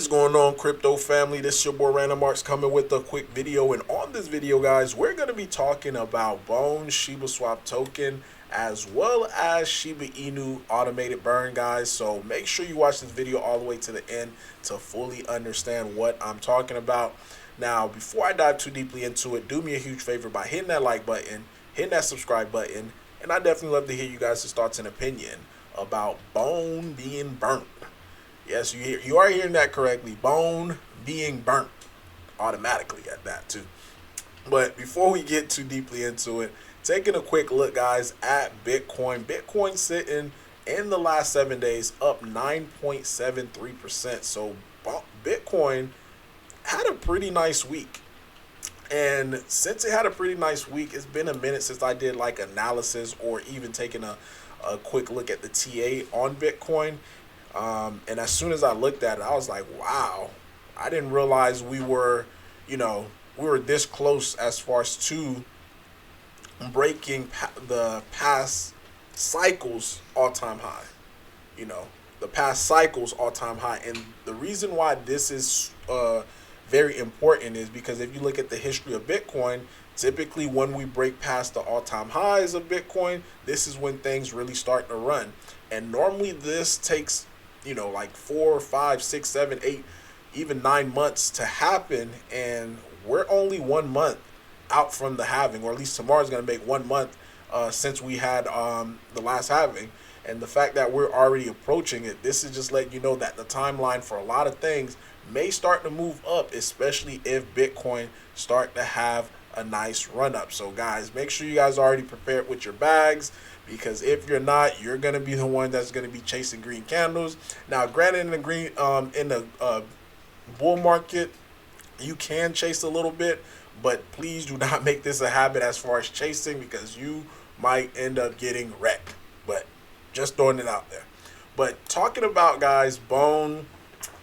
What's going on, crypto family? This is your boy Random Arts coming with a quick video. And on this video, guys, we're going to be talking about Bone Shibaswap token as well as Shiba Inu automated burn, guys. So make sure you watch this video all the way to the end to fully understand what I'm talking about. Now, before I dive too deeply into it, do me a huge favor by hitting that like button, hitting that subscribe button, and I definitely love to hear you guys' thoughts and opinion about Bone being burnt. Yes, you are hearing that correctly. Bone being burnt automatically at that too. But before we get too deeply into it, taking a quick look, guys, at Bitcoin. Bitcoin sitting in the last 7 days up 9.73%. So Bitcoin had a pretty nice week. And since it had a pretty nice week, it's been a minute since I did like analysis or even taking a quick look at the TA on Bitcoin. And as soon as I looked at it, I was like, wow, I didn't realize we were this close as far as to breaking the past cycles all-time high. The past cycles all-time high. And the reason why this is very important is because if you look at the history of Bitcoin, typically when we break past the all-time highs of Bitcoin, this is when things really start to run. And normally this takes like 4, 5, 6, 7, 8, even 9 months to happen, and we're only 1 month out from the halving, or at least tomorrow's going to make 1 month since we had the last halving. And the fact that we're already approaching it, this is just letting you know that the timeline for a lot of things may start to move up, especially if Bitcoin start to have a nice run up. So guys, make sure you guys are already prepared with your bags, because if you're not, you're gonna be the one that's gonna be chasing green candles. Now, granted, in the bull market, you can chase a little bit, but please do not make this a habit as far as chasing, because you might end up getting wrecked. But just throwing it out there. But talking about, guys, Bone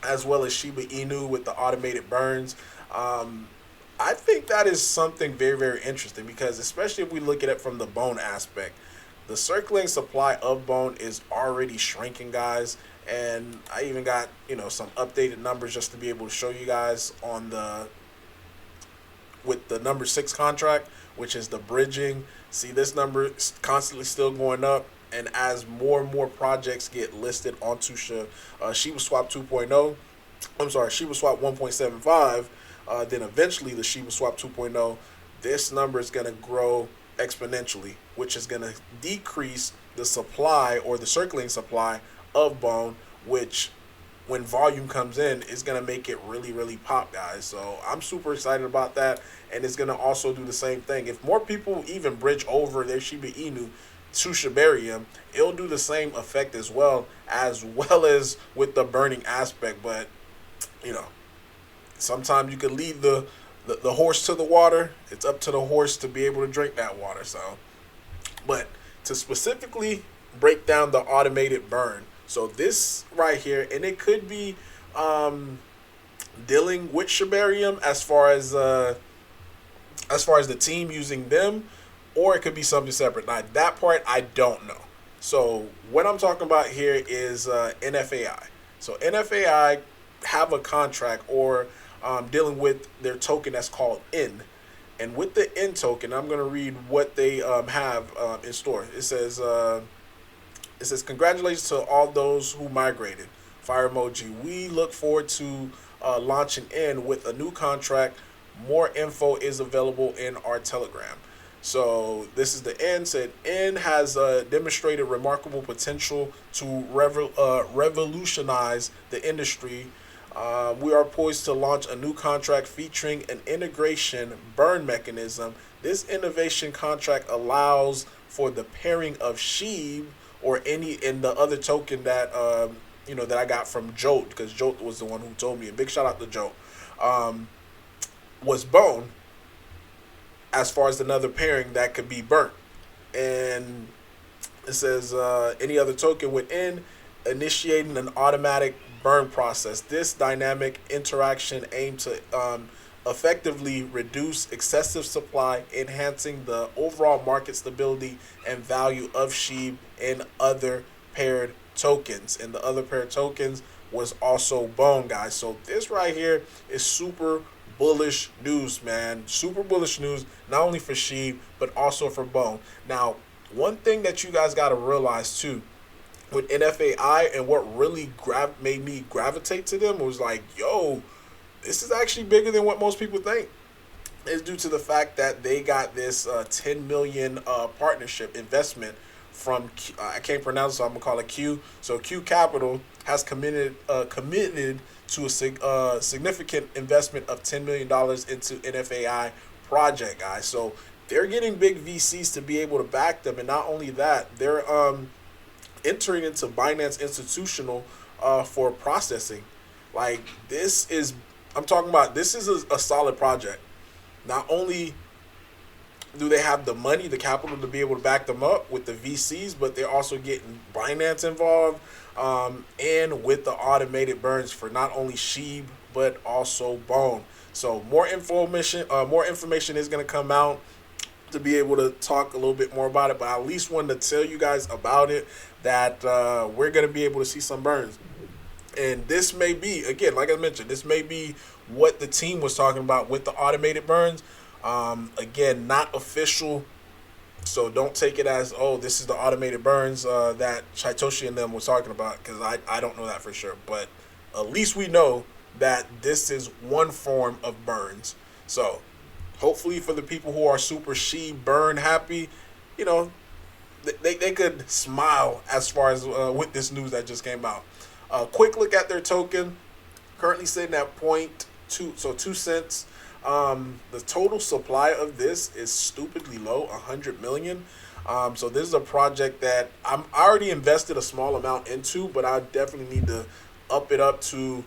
as well as Shiba Inu with the automated burns, I think that is something very, very interesting, because especially if we look at it from the Bone aspect, the circulating supply of Bone is already shrinking, guys. And I even got, some updated numbers just to be able to show you guys on with the number 6 contract, which is the bridging. See, this number is constantly still going up. And as more and more projects get listed onto Shibaswap 2.0, Shibaswap 1.75, then eventually the Shibaswap 2.0, this number is going to grow exponentially, which is going to decrease the supply, or the circulating supply of Bone, which when volume comes in is going to make it really, really pop, guys. So I'm super excited about that. And it's going to also do the same thing. If more people even bridge over their Shiba Inu to shibarium, it'll do the same effect as well as with the burning aspect. But sometimes you can lead the horse to the water. It's up to the horse to be able to drink that water. So, but to specifically break down the automated burn, so this right here, and it could be dealing with shibarium as far as the team using them, or it could be something separate. Now, that part I don't know. So what I'm talking about here is NFAI. So NFAI have a contract, or dealing with their token that's called N. And with the N token, I'm going to read what they have in store. It says, congratulations to all those who migrated. Fire emoji. We look forward to launching N with a new contract. More info is available in our Telegram. So this is the N. Said N has demonstrated remarkable potential to revolutionize the industry. We are poised to launch a new contract featuring an integration burn mechanism. This innovation contract allows for the pairing of Shib or any in the other token that that I got from Jolt, because Jolt was the one who told me. A big shout out to Jolt. Was Bone, as far as another pairing that could be burnt. And it says any other token within initiating an automatic burn process. This dynamic interaction aims to effectively reduce excessive supply, enhancing the overall market stability and value of Shib and other paired tokens. And the other paired tokens was also Bone, guys. So this right here is super bullish news, man. Super bullish news, not only for Shib, but also for Bone. Now, one thing that you guys got to realize too, with NFAI, and what really made me gravitate to them was like, yo, this is actually bigger than what most people think. Is due to the fact that they got this 10 million partnership investment from I can't pronounce it, so I'm gonna call it Q. So Q Capital has committed to a significant investment of $10 million into NFAI project, guys. So they're getting big VCs to be able to back them, and not only that, they're entering into Binance Institutional for processing. Like, this is, I'm talking about, this is a solid project. Not only do they have the money, the capital to be able to back them up with the VCs, but they're also getting Binance involved, and with the automated burns for not only Shib but also Bone. So more information is going to come out to be able to talk a little bit more about it. But I at least wanted to tell you guys about it, that we're going to be able to see some burns. And this may be, again, like I mentioned, this may be what the team was talking about with the automated burns. Again, not official, so don't take it as, oh, this is the automated burns that Shytoshi and them was talking about, because I don't know that for sure. But at least we know that this is one form of burns. So hopefully for the people who are super Shib burn happy, you know, they could smile as far as with this news that just came out. Quick look at their token, currently sitting at 0.2, so 2 cents. The total supply of this is stupidly low, 100 million. So this is a project that I already invested a small amount into, but I definitely need to up it up to,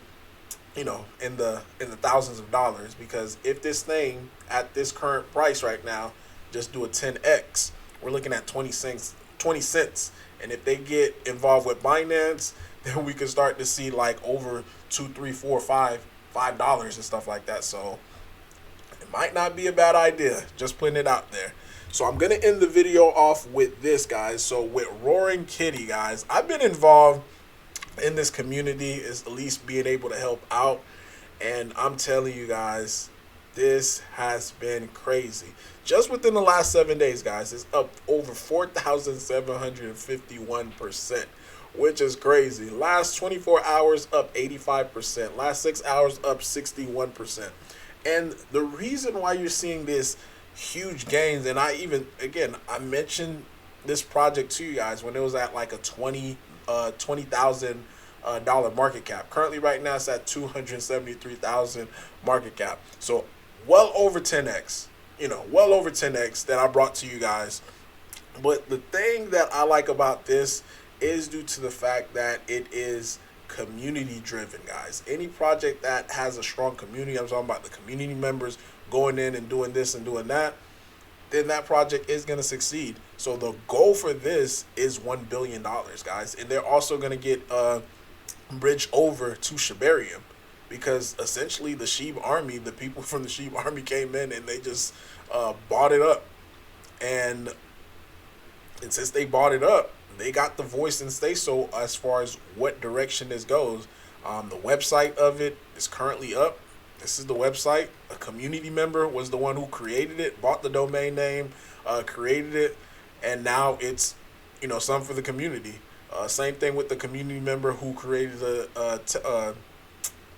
you know, in the thousands of dollars, because if this thing at this current price right now just do a 10x, we're looking at 20 cents. And if they get involved with Binance, then we can start to see like over $2, $3, $4, $5 and stuff like that. So it might not be a bad idea, just putting it out there. So I'm gonna end the video off with this, guys. So with Roaring Kitty, guys, I've been involved in this community, is at least being able to help out, and I'm telling you guys, this has been crazy. Just within the last 7 days, guys, it's up over 4,751%, which is crazy. Last 24 hours up 85%. Last 6 hours up 61%. And the reason why you're seeing this huge gains, and I mentioned this project to you guys when it was at like a $20,000 market cap. Currently right now it's at 273,000 market cap. So well over 10x, well over 10x that I brought to you guys. But the thing that I like about this is due to the fact that it is community driven, guys. Any project that has a strong community, I'm talking about the community members going in and doing this and doing that, then that project is going to succeed. So the goal for this is $1 billion, guys. And they're also going to get bridge over to Shibarium, because essentially the Shib army, the people from the Shib army came in and they just bought it up. And since they bought it up, they got the voice and say so as far as what direction this goes. The website of it is currently up. This is the website. A community member was the one who created it, bought the domain name, created it, and now it's, something for the community. Same thing with the community member who created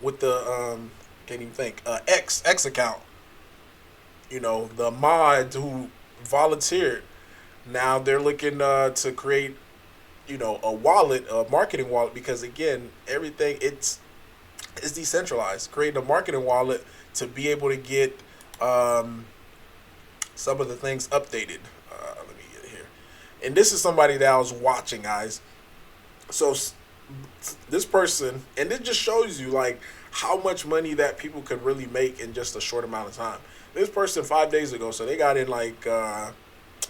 with the can't even think X account. The mod who volunteered. Now they're looking to create, a wallet, a marketing wallet, because again, everything it's decentralized. Creating a marketing wallet to be able to get some of the things updated. Let me get it here. And this is somebody that I was watching, guys. So this person, and it just shows you like how much money that people could really make in just a short amount of time. This person 5 days ago, so they got in like right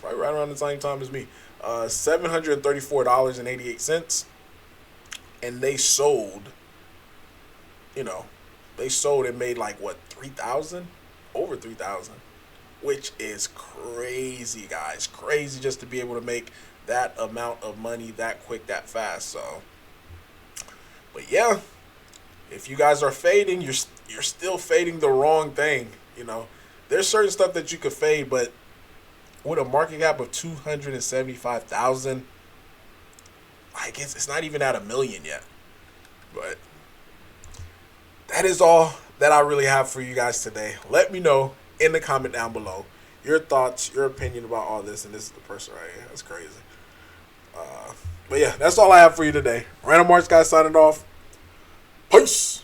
around the same time as me, $734.88, and they sold. They sold and made like what, 3,000, over 3,000, which is crazy, guys. Crazy just to be able to make that amount of money that quick, that fast. So, but yeah, If you guys are fading, you're still fading the wrong thing. You know, there's certain stuff that you could fade, but with a market cap of 275,000, I guess it's not even at a million yet. But that is all that I really have for you guys today. Let me know in the comment down below your thoughts, your opinion about all this. And this is the person right here. That's crazy. But yeah, that's all I have for you today. Random Marks guys signing off. Peace.